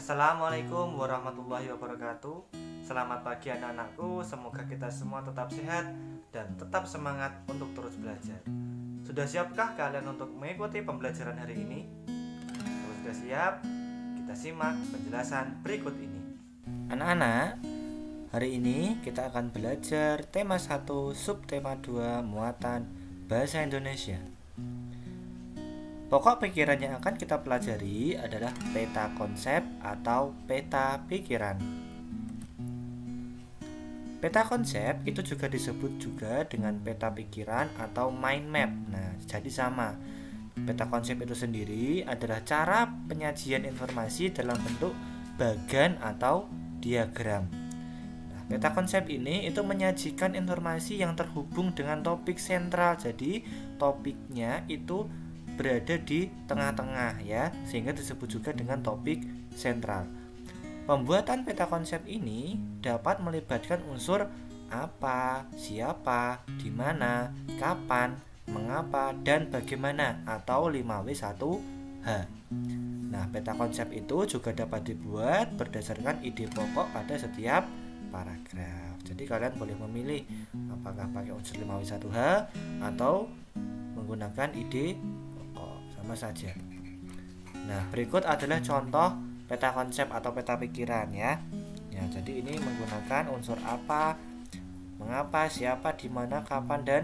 Assalamualaikum warahmatullahi wabarakatuh. Selamat pagi anak-anakku. Semoga kita semua tetap sehat dan tetap semangat untuk terus belajar. Sudah siapkah kalian untuk mengikuti pembelajaran hari ini? Kalau sudah siap, kita simak penjelasan berikut ini. Anak-anak, hari ini kita akan belajar tema 1, subtema 2, muatan bahasa Indonesia. Pokok pikiran yang akan kita pelajari adalah peta konsep atau peta pikiran. Peta konsep itu juga disebut juga dengan peta pikiran atau mind map. Nah, jadi sama. Peta konsep itu sendiri adalah cara penyajian informasi dalam bentuk bagan atau diagram. Nah, peta konsep ini itu menyajikan informasi yang terhubung dengan topik sentral. Jadi, topiknya itu berada di tengah-tengah ya, sehingga disebut juga dengan topik sentral. Pembuatan peta konsep ini dapat melibatkan unsur apa, siapa, di mana, kapan, mengapa, dan bagaimana atau 5W1H. Nah, peta konsep itu juga dapat dibuat berdasarkan ide pokok pada setiap paragraf. Jadi kalian boleh memilih apakah pakai unsur 5W1H atau menggunakan ide sama saja. Nah, berikut adalah contoh peta konsep atau peta pikiran ya. Ya, jadi ini menggunakan unsur apa, mengapa, siapa, di mana, kapan, dan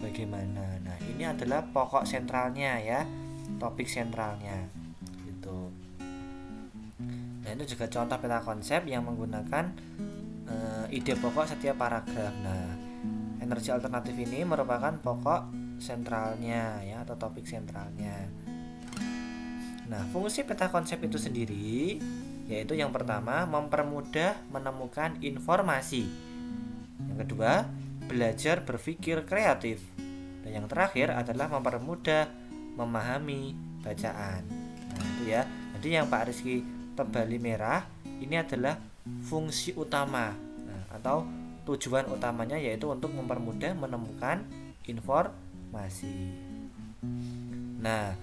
bagaimana. Nah, ini adalah pokok sentralnya ya, topik sentralnya. Gitu. Nah, itu juga contoh peta konsep yang menggunakan ide pokok setiap paragraf. Nah, energi alternatif ini merupakan pokok sentralnya ya, atau topik sentralnya. Nah, fungsi peta konsep itu sendiri yaitu yang pertama mempermudah menemukan informasi. Yang kedua, belajar berpikir kreatif. Dan yang terakhir adalah mempermudah memahami bacaan. Nah, itu ya. Jadi yang Pak Rizky tebali merah ini adalah fungsi utama. Nah, atau tujuan utamanya yaitu untuk mempermudah menemukan informasi. Nah,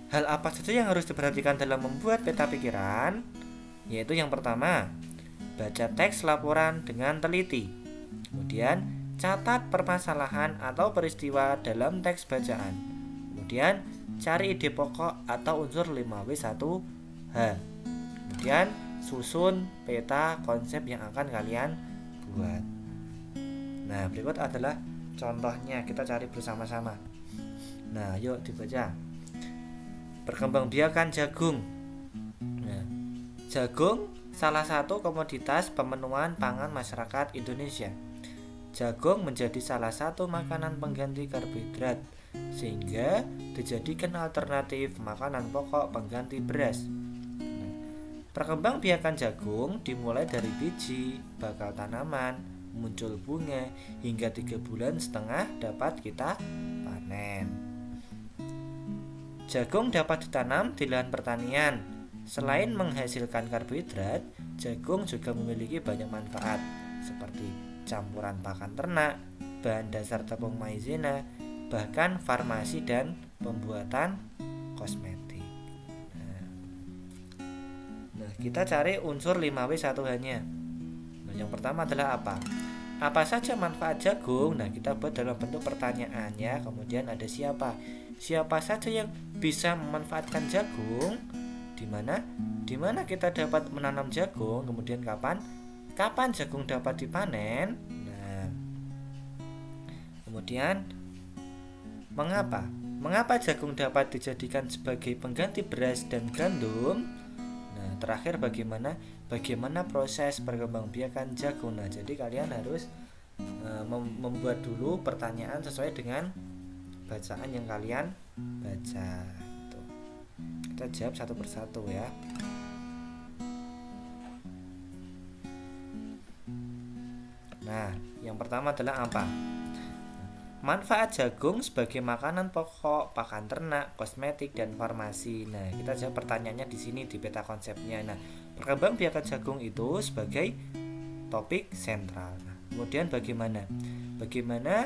hal apa saja yang harus diperhatikan dalam membuat peta pikiran? Yaitu yang pertama, baca teks laporan dengan teliti. Kemudian, catat permasalahan atau peristiwa dalam teks bacaan. Kemudian, cari ide pokok atau unsur 5W1H. Kemudian, susun peta konsep yang akan kalian buat. Nah, berikut adalah contohnya, kita cari bersama-sama. Nah, yuk dibaca. Perkembangbiakan jagung. Nah, jagung salah satu komoditas pemenuhan pangan masyarakat Indonesia. Jagung menjadi salah satu makanan pengganti karbohidrat, sehingga dijadikan alternatif makanan pokok pengganti beras. Nah, perkembangbiakan jagung dimulai dari biji, bakal tanaman, muncul bunga, hingga 3,5 bulan dapat kita panen. Jagung dapat ditanam di lahan pertanian. Selain menghasilkan karbohidrat, jagung juga memiliki banyak manfaat seperti campuran pakan ternak, bahan dasar tepung maizena, bahkan farmasi dan pembuatan kosmetik. Nah, kita cari unsur 5W1H-nya. Nah, yang pertama adalah apa? Apa saja manfaat jagung? Nah, kita buat dalam bentuk pertanyaan ya. Kemudian ada siapa? Siapa saja yang bisa memanfaatkan jagung? Di mana kita dapat menanam jagung? Kemudian kapan jagung dapat dipanen? Nah, kemudian mengapa jagung dapat dijadikan sebagai pengganti beras dan gandum? Nah, terakhir bagaimana proses perkembangbiakan jagung. Nah, jadi kalian harus membuat dulu pertanyaan sesuai dengan bacaan yang kalian baca. Tuh. Kita jawab satu persatu ya. Nah, yang pertama adalah apa? Manfaat jagung sebagai makanan pokok, pakan ternak, kosmetik, dan farmasi. Nah, kita jawab pertanyaannya di sini di peta konsepnya. Nah, perkembangbiakan jagung itu sebagai topik sentral. Nah, kemudian bagaimana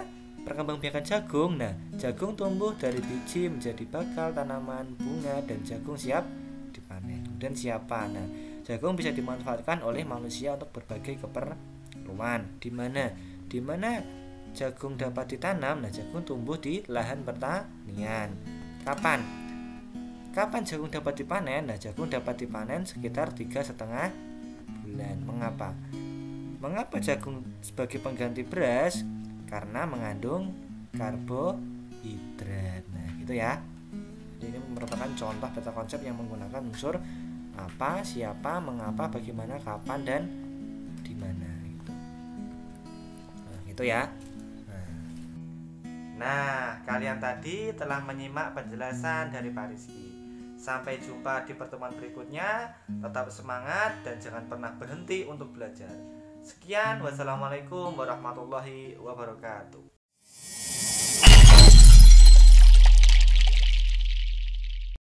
perkembangbiakan jagung? Nah, jagung tumbuh dari biji menjadi bakal tanaman, bunga, dan jagung siap dipanen. Dan siapa? Nah, jagung bisa dimanfaatkan oleh manusia untuk berbagai keperluan. Di mana jagung dapat ditanam? Nah, jagung tumbuh di lahan pertanian. Kapan jagung dapat dipanen? Nah, jagung dapat dipanen sekitar 3,5 bulan. Mengapa jagung sebagai pengganti beras? Karena mengandung karbohidrat. Nah, gitu ya. Ini merupakan contoh peta konsep yang menggunakan unsur apa, siapa, mengapa, bagaimana, kapan, dan di mana gitu. Nah, gitu ya. Nah, kalian tadi telah menyimak penjelasan dari Pak Rizky. Sampai jumpa di pertemuan berikutnya. Tetap semangat dan jangan pernah berhenti untuk belajar. Sekian, wassalamualaikum warahmatullahi wabarakatuh.